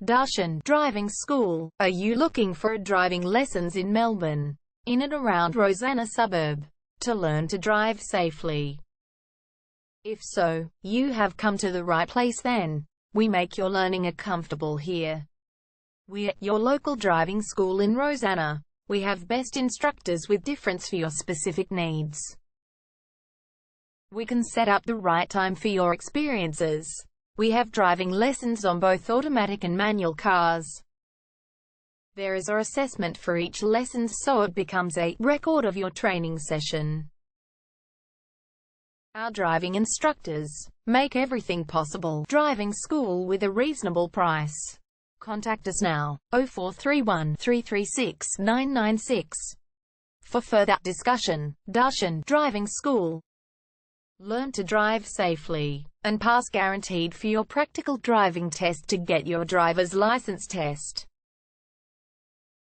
Darshan Driving School. Are you looking for driving lessons in Melbourne, in and around Rosanna suburb, to learn to drive safely? If so, you have come to the right place then. We make your learning comfortable here. We're your local driving school in Rosanna. We have best instructors with difference for your specific needs. We can set up the right time for your experiences. We have driving lessons on both automatic and manual cars. There is an assessment for each lesson, so it becomes a record of your training session. Our driving instructors make everything possible. Driving school with a reasonable price. Contact us now, 0431 336 996. For further discussion. Darshan Driving School. Learn to drive safely and pass guaranteed for your practical driving test to get your driver's license test.